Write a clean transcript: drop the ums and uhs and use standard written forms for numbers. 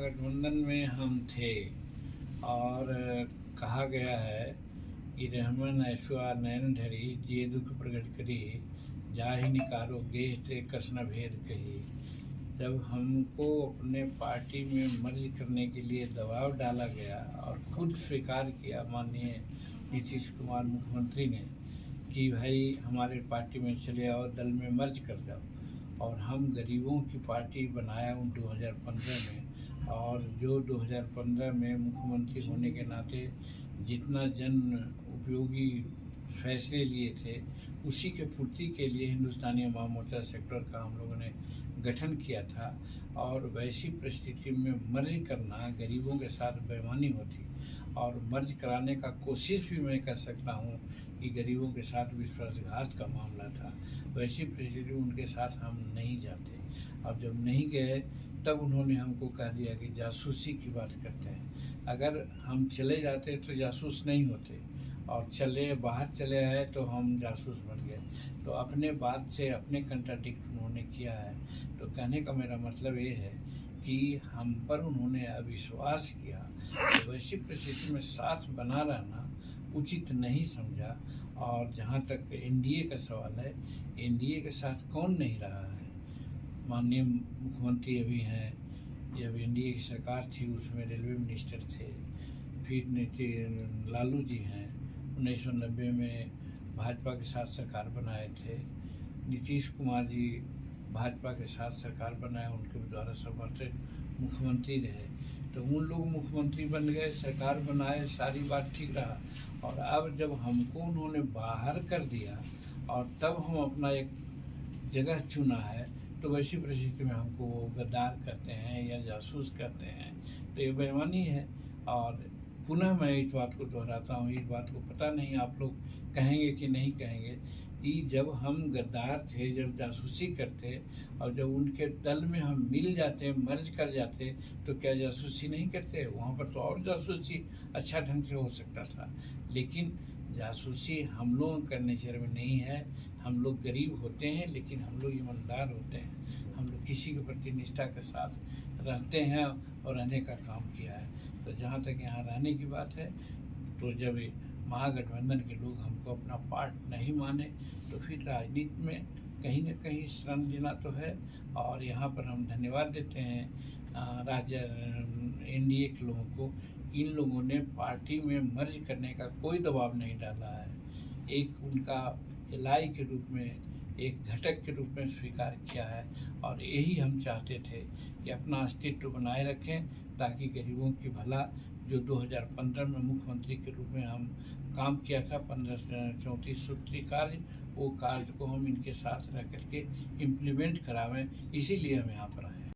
महागठबंधन में हम थे और कहा गया है कि रहमन ऐश्वा नयन ढरी जे दुख प्रकट करी जाहि निकारो गेह ते कसना भेद कही। जब हमको अपने पार्टी में मर्ज करने के लिए दबाव डाला गया और खुद स्वीकार किया माननीय नीतीश कुमार मुख्यमंत्री ने कि भाई हमारे पार्टी में चले आओ, दल में मर्ज कर जाओ, और हम गरीबों की पार्टी बनाया हूँ 2015 में। और जो 2015 में मुख्यमंत्री होने के नाते जितना जन उपयोगी फैसले लिए थे उसी के पूर्ति के लिए हिंदुस्तानी अवाम मोर्चा सेक्टर का हम लोगों ने गठन किया था। और वैसी परिस्थिति में मर्ज करना गरीबों के साथ बेईमानी होती, और मर्ज कराने का कोशिश भी मैं कर सकता हूँ कि गरीबों के साथ विश्वासघात का मामला था। वैसी परिस्थिति में उनके साथ हम नहीं जाते। अब जब नहीं गए तब उन्होंने हमको कह दिया कि जासूसी की बात करते हैं। अगर हम चले जाते तो जासूस नहीं होते, और बाहर चले आए तो हम जासूस बन गए। तो अपने बात से अपने कंट्राडिक्ट उन्होंने किया है। तो कहने का मेरा मतलब ये है कि हम पर उन्होंने अविश्वास किया, तो वैसी परिस्थिति में साथ बना रहना उचित नहीं समझा। और जहाँ तक एनडीए का सवाल है, एनडीए के साथ कौन नहीं रहा है। माननीय मुख्यमंत्री अभी हैं, जब एनडीए की सरकार थी उसमें रेलवे मिनिस्टर थे। फिर लालू जी हैं, 1990 में भाजपा के साथ सरकार बनाए थे। नीतीश कुमार जी भाजपा के साथ सरकार बनाए, उनके द्वारा समर्थित मुख्यमंत्री रहे। तो उन लोग मुख्यमंत्री बन गए, सरकार बनाए, सारी बात ठीक रहा। और अब जब हमको उन्होंने बाहर कर दिया और तब हम अपना एक जगह चुना है, तो वैसी परिस्थिति में हमको वो गद्दार कहते हैं या जासूस कहते हैं, तो ये बेईमानी है। और पुनः मैं इस बात को दोहराता हूँ, इस बात को पता नहीं आप लोग कहेंगे कि नहीं कहेंगे, कि जब हम गद्दार थे, जब जासूसी करते और जब उनके दल में हम मिल जाते, मर्ज कर जाते, तो क्या जासूसी नहीं करते? वहाँ पर तो और जासूसी अच्छा ढंग से हो सकता था। लेकिन जासूसी हम लोगों का नेचर में नहीं है। हम लोग गरीब होते हैं लेकिन हम लोग ईमानदार होते हैं। हम लोग किसी के प्रति निष्ठा के साथ रहते हैं और रहने का काम किया है। तो जहाँ तक यहाँ रहने की बात है, तो जब महागठबंधन के लोग हमको अपना पार्ट नहीं माने, तो फिर राजनीति में कहीं न कहीं शरण लेना तो है। और यहाँ पर हम धन्यवाद देते हैं राज्य एनडीए के लोगों को। इन लोगों ने पार्टी में मर्ज करने का कोई दबाव नहीं डाला है। एक उनका इलाई के रूप में, एक घटक के रूप में स्वीकार किया है। और यही हम चाहते थे कि अपना अस्तित्व बनाए रखें, ताकि गरीबों की भला, जो 2015 में मुख्यमंत्री के रूप में हम काम किया था 1534 सूत्री कार्य, वो कार्य को हम इनके साथ रह करके इम्प्लीमेंट करावें। इसीलिए हम यहाँ पर आए।